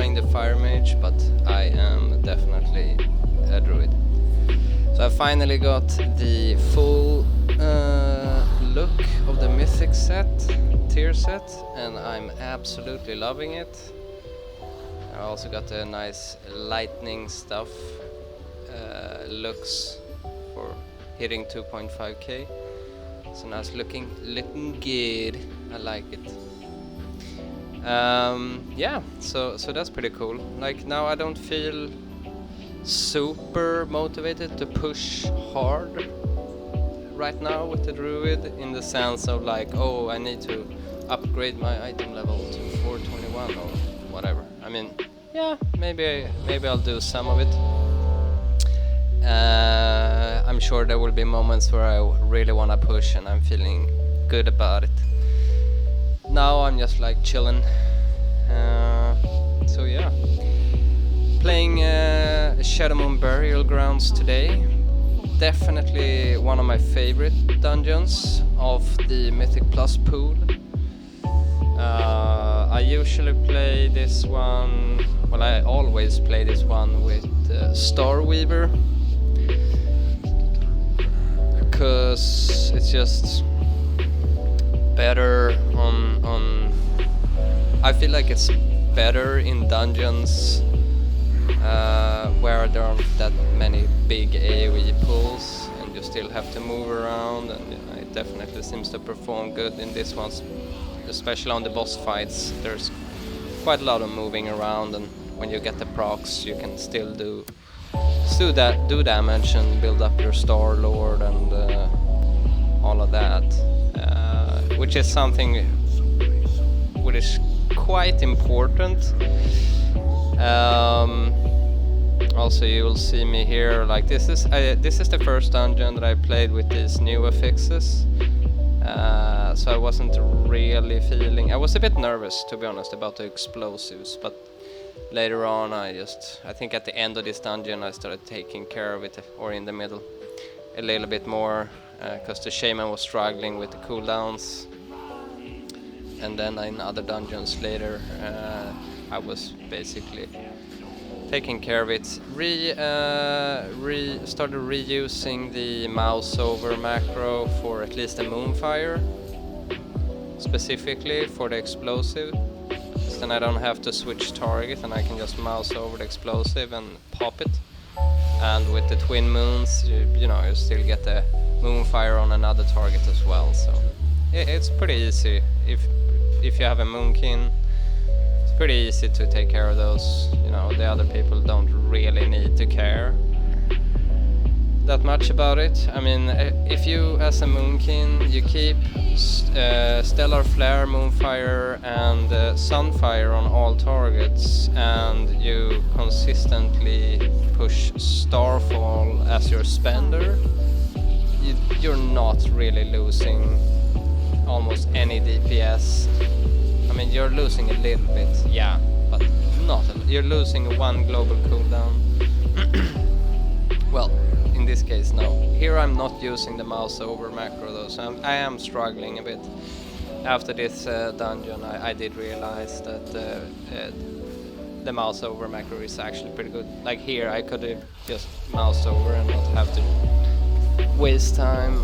playing the fire mage, but I am definitely a druid. So I finally got the full look of the Mythic tier set, and I'm absolutely loving it. I also got the nice lightning stuff, looks for hitting 2.5k. So now it's looking good. I like it. Yeah, so that's pretty cool. Like now I don't feel super motivated to push hard right now with the druid, in the sense of like, oh, I need to upgrade my item level to 421 or whatever. I mean, yeah, maybe I'll do some of it. I'm sure there will be moments where I really want to push and I'm feeling good about it. Now I'm just like chilling. So yeah, playing Shadow Moon Burial Grounds today. Definitely one of my favorite dungeons of the Mythic Plus pool. I usually play this one, well, I always play this one with Starweaver, because it's just better on I feel like it's better in dungeons where there aren't that many big AoE pools and you still have to move around, and it definitely seems to perform good in this one, especially on the boss fights. There's quite a lot of moving around, and when you get the procs you can still do damage and build up your Star Lord and all of that, which is something which is quite important. Also, you will see me here, like this is the first dungeon that I played with these new affixes, so I wasn't really feeling, I was a bit nervous, to be honest, about the explosives, but later on I think at the end of this dungeon I started taking care of it, or in the middle, a little bit more, because the shaman was struggling with the cooldowns. And then in other dungeons later, I was basically taking care of it. Started reusing the mouse over macro for at least the Moonfire, specifically for the explosive. So then I don't have to switch target, and I can just mouse over the explosive and pop it. And with the Twin Moons, you know, you still get the Moonfire on another target as well. So it's pretty easy. If you have a Moonkin, it's pretty easy to take care of those. You know, the other people don't really need to care that much about it. I mean, if you as a Moonkin, you keep Stellar Flare, Moonfire and Sunfire on all targets, and you consistently push Starfall as your spender, you're not really losing almost any DPS. I mean, you're losing a little bit, yeah, but not you're losing one global cooldown. Well, in this case, no. Here I'm not using the mouse over macro though, so I am struggling a bit. After this dungeon, I did realize that the mouse over macro is actually pretty good. Like here, I could have just mouse over and not have to waste time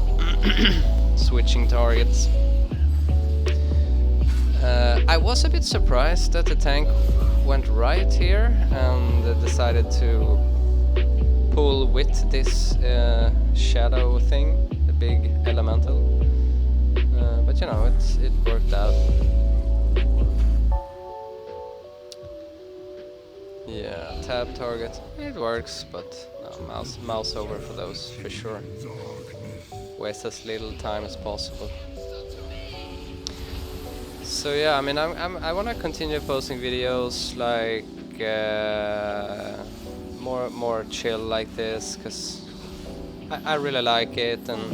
switching targets. I was a bit surprised that the tank went right here and decided to pull with this shadow thing, the big elemental. But you know, it worked out. Yeah, tab target, it works, but no, mouse over for those for sure. Waste as little time as possible. So yeah, I mean, I want to continue posting videos like more chill like this, because I really like it, and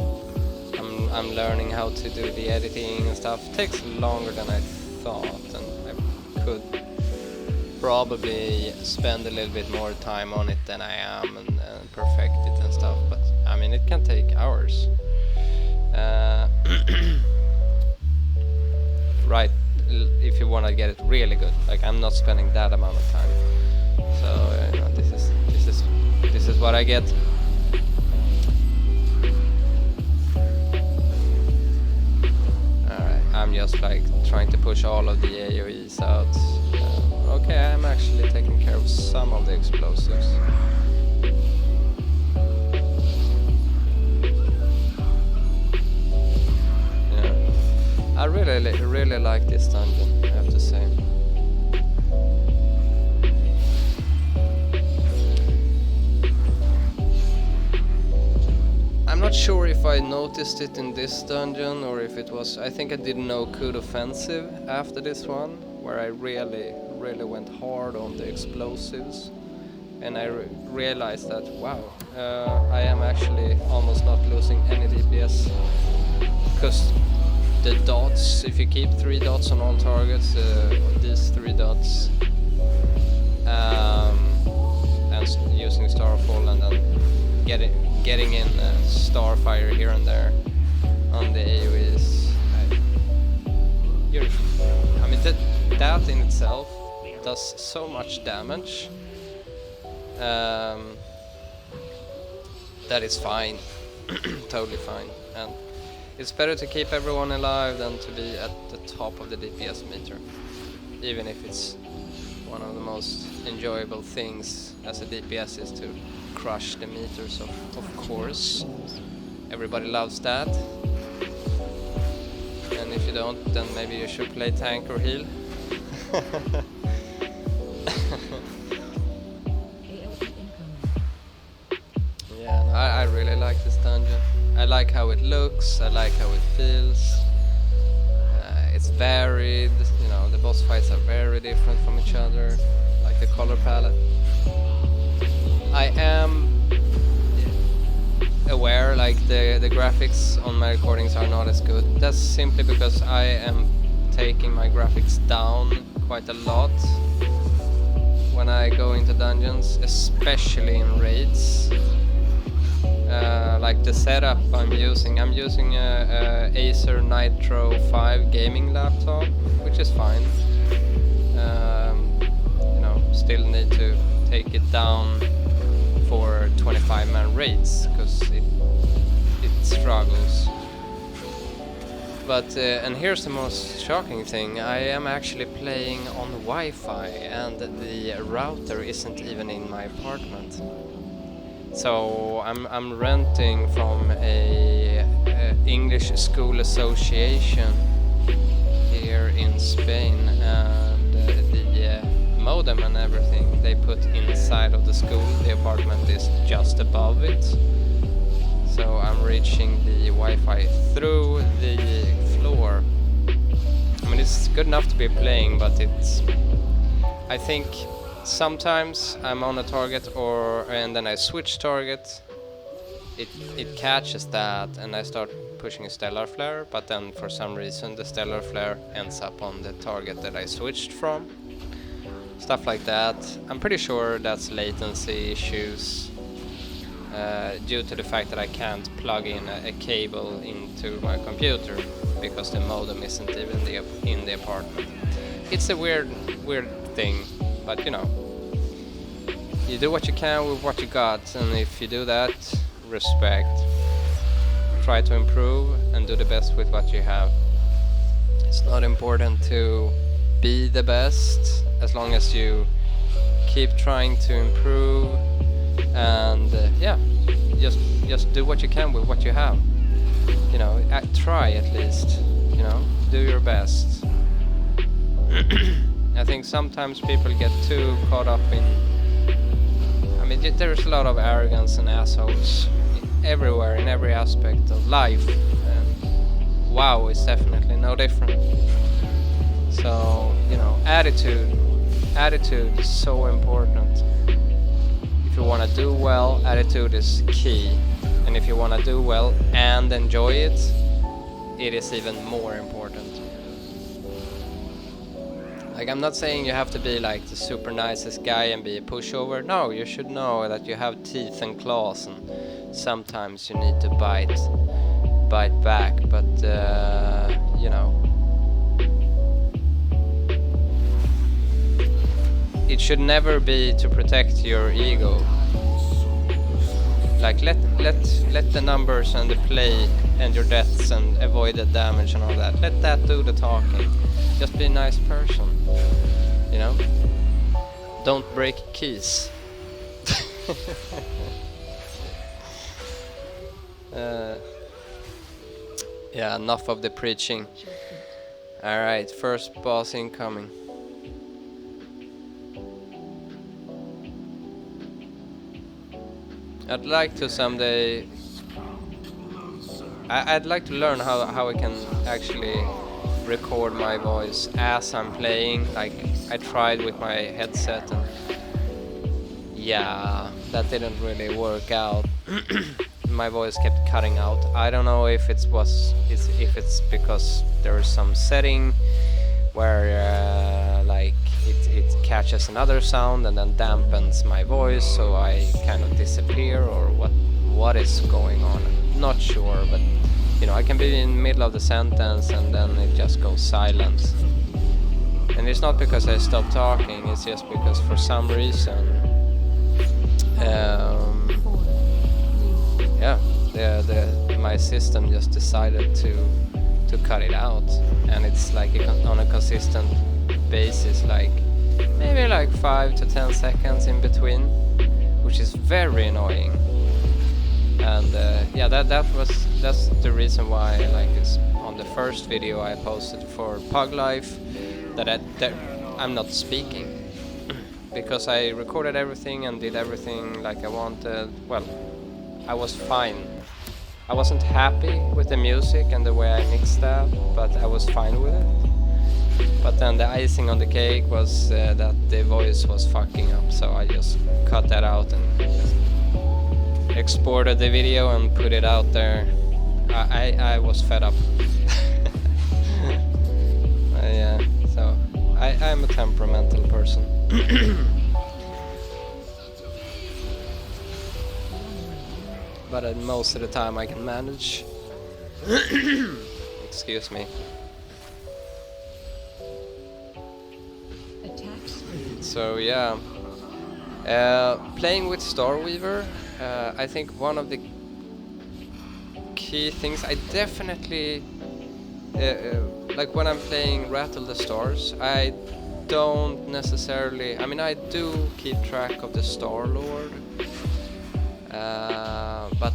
I'm learning how to do the editing and stuff. It takes longer than I thought, and I could probably spend a little bit more time on it than I am and perfect it and stuff, but I mean, it can take hours. Right, if you want to get it really good. Like, I'm not spending that amount of time. So you know, this is what I get. Alright, I'm just like trying to push all of the AoEs out. Okay, I'm actually taking care of some of the explosives. Yeah, I really like this dungeon, I have to say. I'm not sure if I noticed it in this dungeon or if it was... I think I did no Coup offensive after this one, where I really went hard on the explosives, and I realized that, wow, I am actually almost not losing any DPS, because the dots, if you keep 3 dots on all targets, these 3 dots, and using Starfall and then getting in Starfire here and there on the AoEs, I mean that in itself does so much damage, that is fine. Totally fine, and it's better to keep everyone alive than to be at the top of the DPS meter, even if it's one of the most enjoyable things as a DPS is to crush the meters, of course. Everybody loves that, and if you don't, then maybe you should play tank or heal. Yeah, no, I really like this dungeon. I like how it looks, I like how it feels. It's varied, you know, the boss fights are very different from each other, like the color palette. I am aware, like the graphics on my recordings are not as good. That's simply because I am taking my graphics down quite a lot when I go into dungeons, especially in raids. Like the setup I'm using a Acer Nitro 5 gaming laptop, which is fine. You know, still need to take it down for 25-man raids, because it struggles. But and here's the most shocking thing: I am actually playing on Wi-Fi, and the router isn't even in my apartment. So I'm renting from a English school association here in Spain, and the modem and everything they put inside of the school. The apartment is just above it, so I'm reaching the Wi-Fi through the floor. I mean, it's good enough to be playing, but it's... I think sometimes I'm on a target, and then I switch target. It catches that, and I start pushing a stellar flare, but then for some reason the stellar flare ends up on the target that I switched from. Stuff like that. I'm pretty sure that's latency issues, due to the fact that I can't plug in a cable into my computer because the modem isn't even in the apartment. It's a weird thing, but you know, you do what you can with what you got, and if you do that, respect. Try to improve and do the best with what you have. It's not important to be the best, as long as you keep trying to improve, and yeah, just do what you can with what you have. You know, try at least, you know, do your best. I think sometimes people get too caught up in... I mean, there's a lot of arrogance and assholes everywhere, in every aspect of life, and WoW is definitely no different. So, you know, attitude is so important. If you want to do well, attitude is key, and if you want to do well and enjoy it, it is even more important. Like, I'm not saying you have to be like the super nicest guy and be a pushover. No, you should know that you have teeth and claws, and sometimes you need to bite back. But you know, it should never be to protect your ego. Like let the numbers and the play and your deaths and avoided damage and all that, let that do the talking. Just be a nice person, you know? Don't break keys. Yeah, enough of the preaching. Alright, first boss incoming. I'd like to someday... I'd like to learn how I can actually record my voice as I'm playing. Like, I tried with my headset and... yeah, that didn't really work out. My voice kept cutting out. I don't know if it's because there is some setting where like it catches another sound and then dampens my voice, so I kind of disappear, or what is going on. Not sure, but you know, I can be in the middle of the sentence and then it just goes silent. And it's not because I stopped talking, it's just because for some reason my system just decided to cut it out, and it's like on a consistent basis, like maybe like 5 to 10 seconds in between, which is very annoying. And yeah, that's the reason why, like, on the first video I posted for Pug Life, that I'm not speaking because I recorded everything and did everything like I wanted. Well, I was fine. I wasn't happy with the music and the way I mixed that, but I was fine with it. But then the icing on the cake was that the voice was fucking up, so I just cut that out and just exported the video and put it out there. I was fed up. Yeah, so I'm a temperamental person. But most of the time I can manage. Excuse me. So yeah, playing with Starweaver, I think one of the key things, I definitely like when I'm playing Rattle the Stars, I don't necessarily, I mean, I do keep track of the Star Lord, but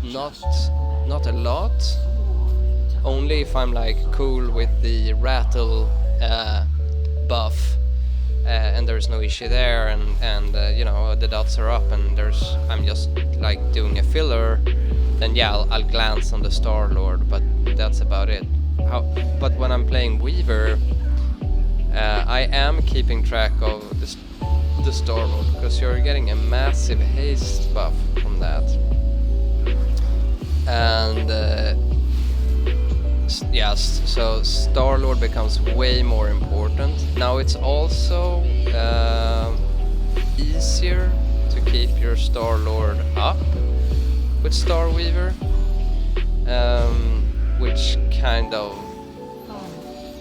not a lot. Only if I'm like cool with the Rattle buff, and there's no issue there, and you know, the dots are up, and I'm just like doing a filler, then yeah, I'll glance on the Star Lord, but that's about it. But when I'm playing Weaver, I am keeping track of the Star Lord, because you're getting a massive haste buff from that, and yes, so Star Lord becomes way more important. Now it's also easier to keep your Star Lord up with Star Weaver, which kind of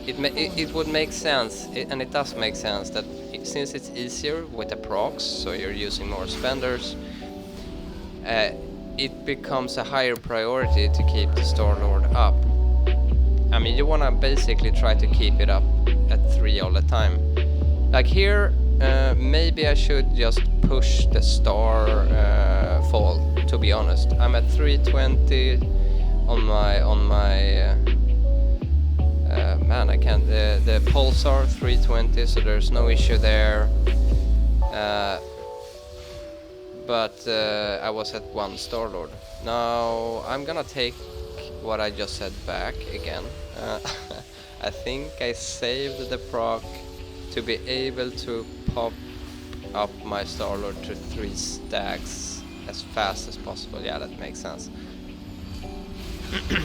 it would make sense, and it does make sense that since it's easier with the procs, so you're using more spenders, it becomes a higher priority to keep the Star Lord up. I mean, you wanna basically try to keep it up at 3 all the time. Like here, maybe I should just push the star fall, to be honest. I'm at 320 on my man, I can't, the pulsar 320, so there's no issue there. But I was at 1 Star Lord. Now I'm gonna take what I just said back again. I think I saved the proc to be able to pop up my Star Lord to 3 stacks as fast as possible. Yeah, that makes sense.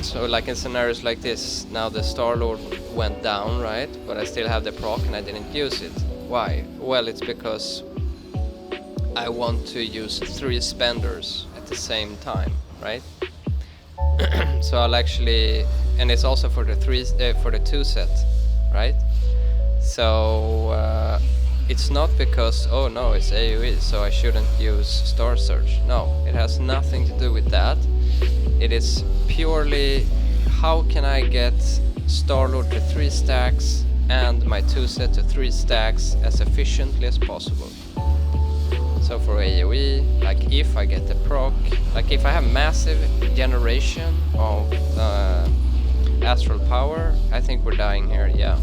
So like in scenarios like this, now the Star Lord went down, right? But I still have the proc and I didn't use it. Why? Well, it's because I want to use 3 spenders at the same time, right? So I'll actually, and it's also for the 2 set, right? So it's not because, oh no, it's AoE, so I shouldn't use Star Surge. No, it has nothing to do with that. It is purely, how can I get Starlord to 3 stacks and my 2-set to 3 stacks as efficiently as possible. So for AoE, like if I get the proc, like if I have massive generation of astral power, I think we're dying here, yeah.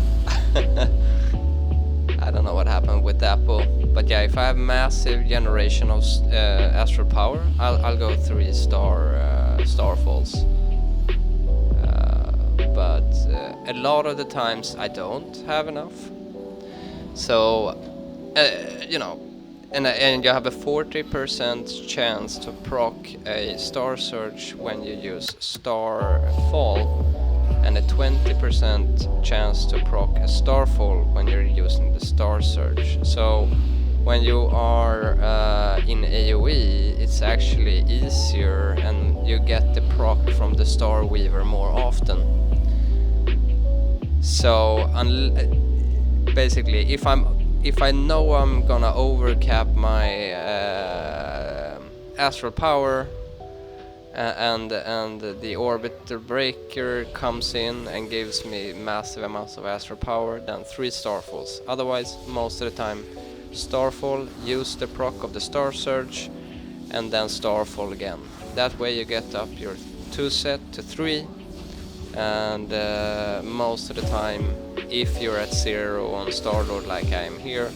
I don't know what happened with that bull, but yeah, if I have massive generation of astral power, I'll go 3 star falls. But a lot of the times I don't have enough. So you know, and you have a 40% chance to proc a Star Surge when you use Star Fall, and a 20% chance to proc a Starfall when you're using the Star Surge. So when you are in AoE, it's actually easier and you get the proc from the Star Weaver more often. So basically, if I know I'm gonna overcap my astral power, and the Orbiter Breaker comes in and gives me massive amounts of astral power, then 3 Starfalls. Otherwise, most of the time, Starfall, use the proc of the Star Surge, and then Starfall again. That way you get up your 2-set to 3, and most of the time, if you're at 0 on Starlord like I am here,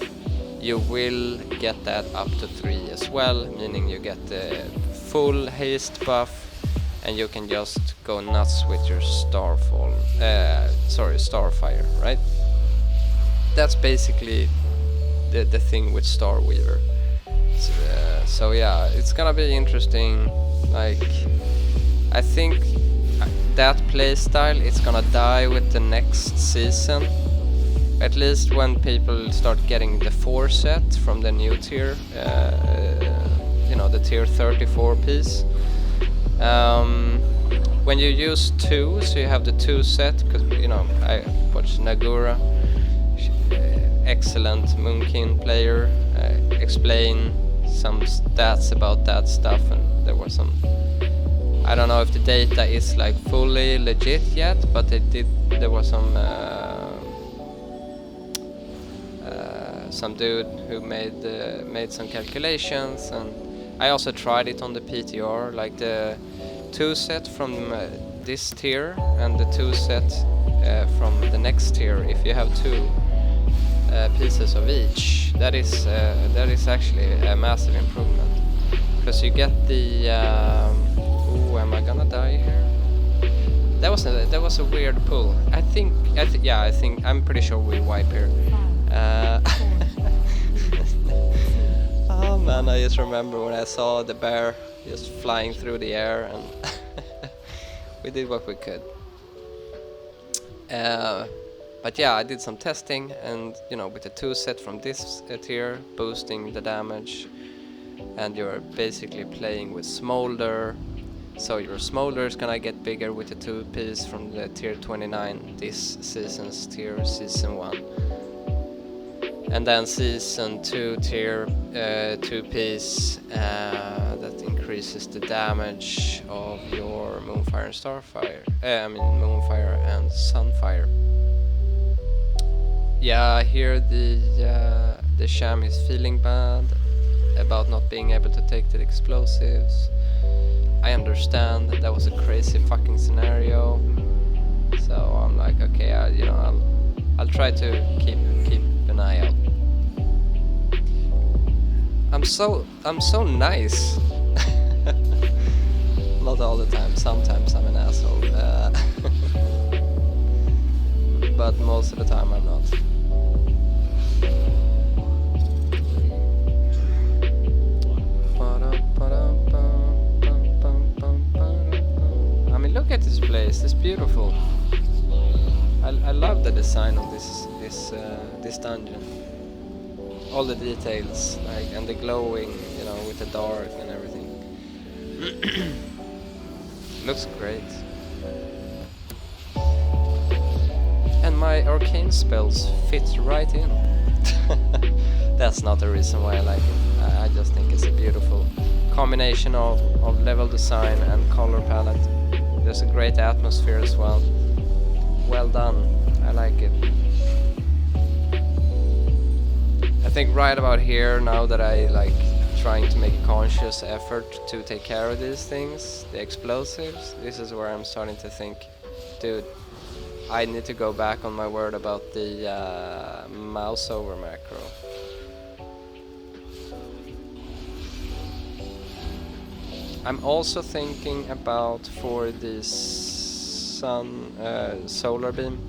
you will get that up to 3 as well, meaning you get the full haste buff, and you can just go nuts with your Starfire, right? That's basically the thing with Star Weaver. So yeah, it's gonna be interesting. Like, I think that playstyle is gonna die with the next season. At least when people start getting the 4-set from the new tier, you know, the tier 34 piece. When you use 2, so you have the 2-set, because, you know, I watched Nagura, excellent Moonkin player, explain some stats about that stuff, and there was some, I don't know if the data is like fully legit yet, but there was some dude who made some calculations, and I also tried it on the PTR, like the 2-set from this tier and the 2-set from the next tier. If you have 2 pieces of each, that is actually a massive improvement, because you get the ooh, am I gonna die here? That was a weird pull. I'm pretty sure we wipe here. Oh man, I just remember when I saw the bear just flying through the air, and we did what we could. But yeah, I did some testing, and you know, with the 2-set from this tier, boosting the damage, and you're basically playing with Smolder. So your Smolder is gonna get bigger with the 2-piece from the tier 29, this season's tier, season 1. And then season 2 tier 2-piece that increases the damage of your Moonfire and Starfire. Moonfire and Sunfire. Yeah, I hear the Sham is feeling bad about not being able to take the explosives. I understand that was a crazy fucking scenario. So I'm like, okay, I'll try to keep an eye out. I'm so nice. Not all the time. Sometimes I'm an asshole. But most of the time I'm not. I mean, look at this place. It's beautiful. I love the design of this dungeon. All the details, like, and the glowing, you know, with the dark and everything. Looks great. And my arcane spells fit right in. That's not the reason why I like it. I just think it's a beautiful combination of level design and color palette. There's a great atmosphere as well. Well done. I like it. I think right about here, now that I like trying to make a conscious effort to take care of these things, the explosives, this is where I'm starting to think, dude, I need to go back on my word about the mouse over macro. I'm also thinking about for this solar beam,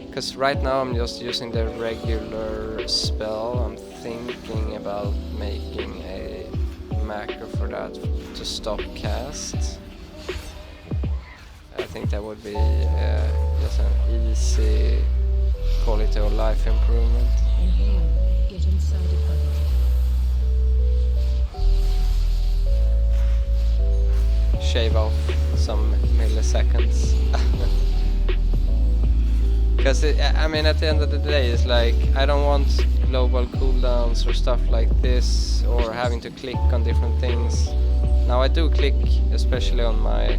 because right now I'm just using the regular spell. I'm thinking about making a macro for that to stop cast. I think that would be just an easy quality of life improvement. Get inside a bubble. Shave off some milliseconds. Because I mean, at the end of the day, it's like I don't want global cooldowns or stuff like this, or having to click on different things. Now I do click, especially on my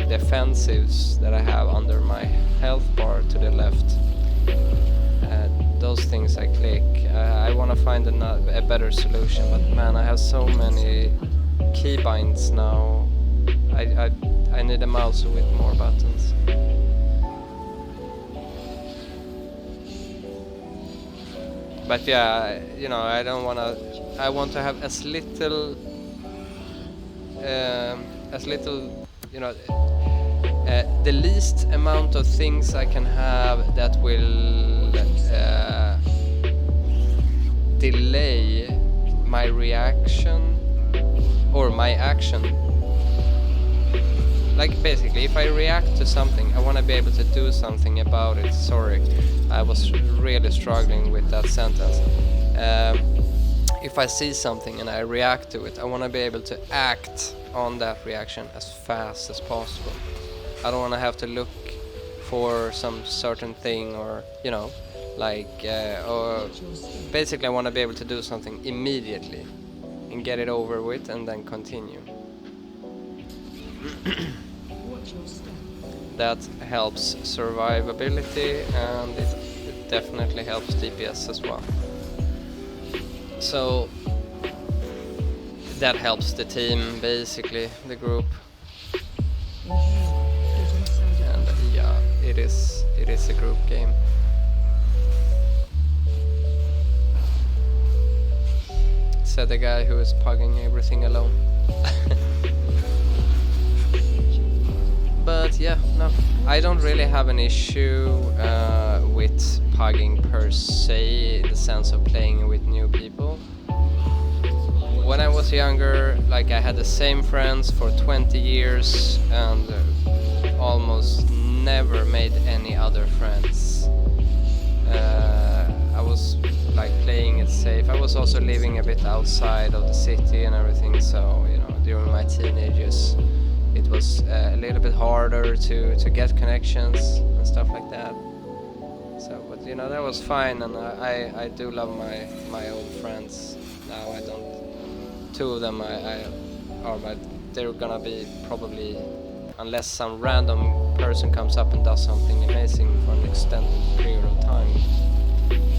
defensives that I have under my health bar to the left. Those things I click. I want to find a better solution, but man, I have so many keybinds now. I need a mouse with more buttons. But yeah, you know, I don't want to. I want to have as little, you know, the least amount of things I can have that will delay my reaction or my action. Like basically, if I react to something, I want to be able to do something about it. Sorry, I was really struggling with that sentence. If I see something and I react to it, I want to be able to act on that reaction as fast as possible. I don't want to have to look for some certain thing, or you know, like or basically I want to be able to do something immediately and get it over with and then continue. That helps survivability, and it definitely helps DPS as well. So that helps the team, basically, the group. And yeah, it is a group game. Said the guy who is pugging everything alone. But yeah, no, I don't really have an issue with pugging per se, in the sense of playing with new people. When I was younger, like I had the same friends for 20 years and almost never made any other friends. I was like playing it safe. I was also living a bit outside of the city and everything, so you know, during my teenagers it was a little bit harder to get connections and stuff like that. So, but you know, that was fine, and I do love my old friends. Now I don't. Two of them they're gonna be probably, unless some random person comes up and does something amazing for an extended period of time.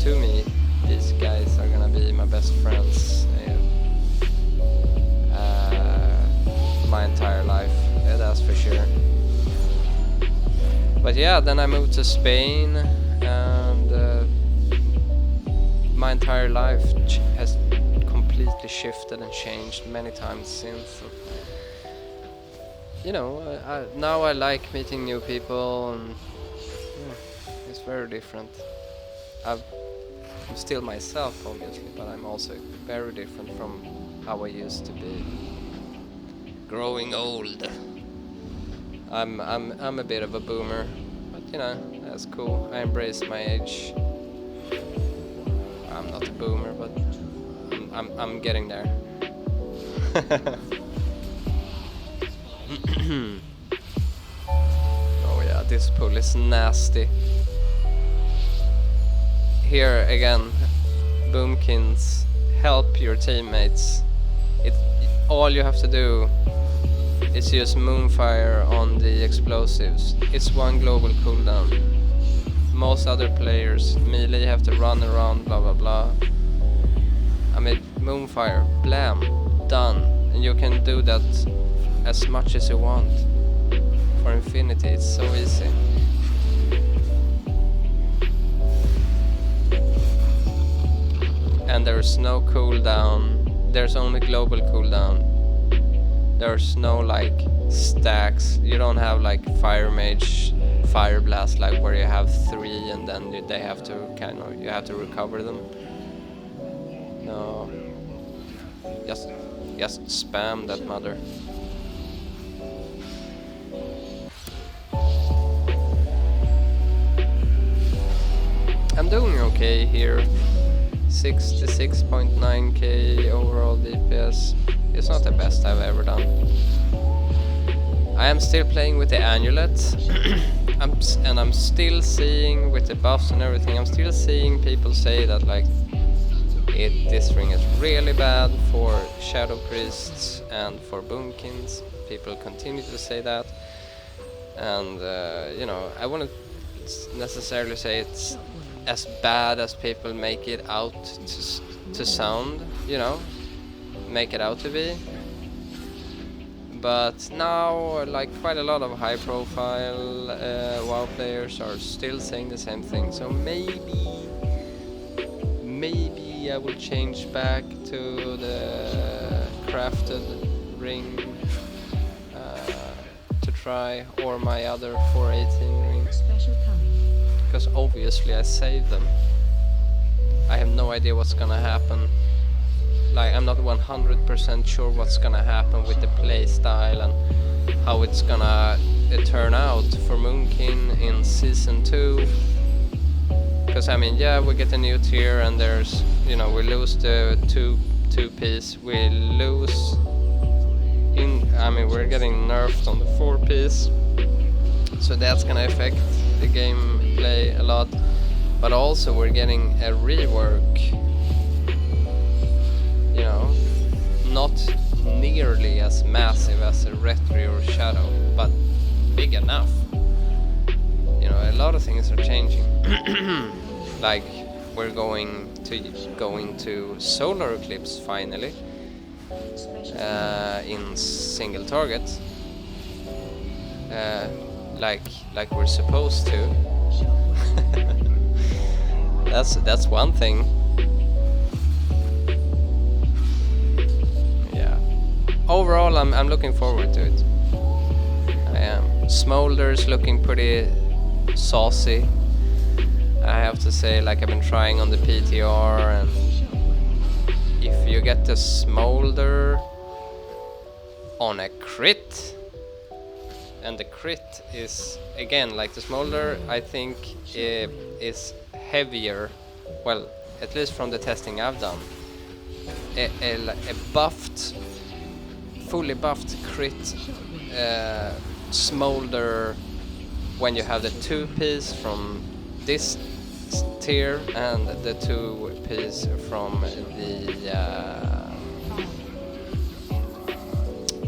To me, these guys are gonna be my best friends my entire life. Yeah, that's for sure. But yeah, then I moved to Spain, and my entire life has completely shifted and changed many times since. You know, now I like meeting new people, and yeah, it's very different. I'm still myself, obviously, but I'm also very different from how I used to be. Growing old. I'm a bit of a boomer, but you know, that's cool. I embrace my age. I'm not a boomer, but I'm getting there. Oh yeah, this pool is nasty. here again, Boomkins, help your teammates. All you have to do is use Moonfire on the explosives. It's one global cooldown. Most other players, melee, have to run around, blah blah blah. I mean, Moonfire, blam, done. And you can do that as much as you want for infinity. It's so easy. And there's no cooldown. There's only global cooldown. There's no like stacks. You don't have like Fire Mage, Fire Blast, like where you have 3 and then they have to you have to recover them. No. Just spam that mother. I'm doing okay here. 66.9k overall DPS. It's not the best I've ever done. I am still playing with the amulet. I'm still seeing with the buffs and everything, I'm still seeing people say that like this ring is really bad for Shadow Priests and for Boomkins. People continue to say that. And you know, I wouldn't necessarily say it's as bad as people make it out to sound, you know, make it out to be. But now, like, quite a lot of high-profile WoW players are still saying the same thing. So maybe I will change back to the crafted ring to try, or my other 418 ring. Special coming. Because obviously I saved them. I have no idea what's gonna happen. Like, I'm not 100% sure what's gonna happen with the playstyle and how it's gonna turn out for Moonkin in Season 2. Because I mean, yeah, we get a new tier and there's, you know, we lose the two piece. We lose I mean, we're getting nerfed on the 4 piece. So that's gonna affect the gameplay a lot, but also we're getting a rework, you know, not nearly as massive as a Retri or Shadow, but big enough. You know, a lot of things are changing. Like, we're going to Solar Eclipse finally in single target. Like we're supposed to. That's one thing. Yeah. Overall, I'm looking forward to it. I am. Smolder's looking pretty saucy. I have to say, like, I've been trying on the PTR, and if you get the Smolder on a crit, and the crit is, again, like the Smolder, I think is heavier, well, at least from the testing I've done. A buffed, fully buffed crit Smolder when you have the 2-piece from this tier and the 2-piece from the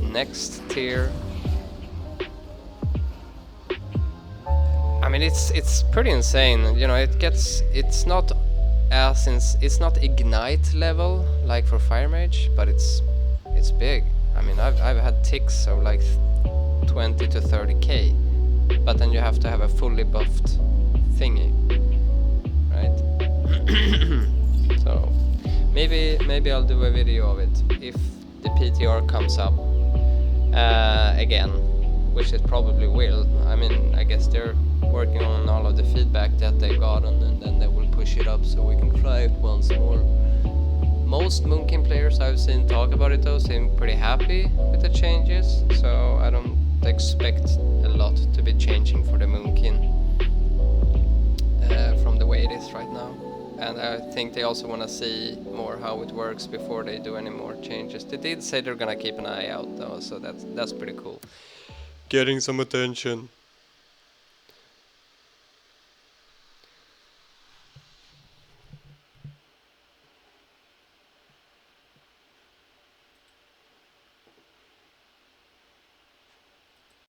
next tier. I mean, it's pretty insane. You know, it's not ignite level like for Fire Mage, but it's big. I mean, I've had ticks of like 20 to 30k, but then you have to have a fully buffed thingy, right? So maybe I'll do a video of it if the PTR comes up again, which it probably will. I mean, I guess they're working on all of the feedback that they got, and then they will push it up so we can try it once more. Most Moonkin players I've seen talk about it though seem pretty happy with the changes, so I don't expect a lot to be changing for the Moonkin from the way it is right now. And I think they also want to see more how it works before they do any more changes. They did say they're gonna keep an eye out though, so that's pretty cool. Getting some attention.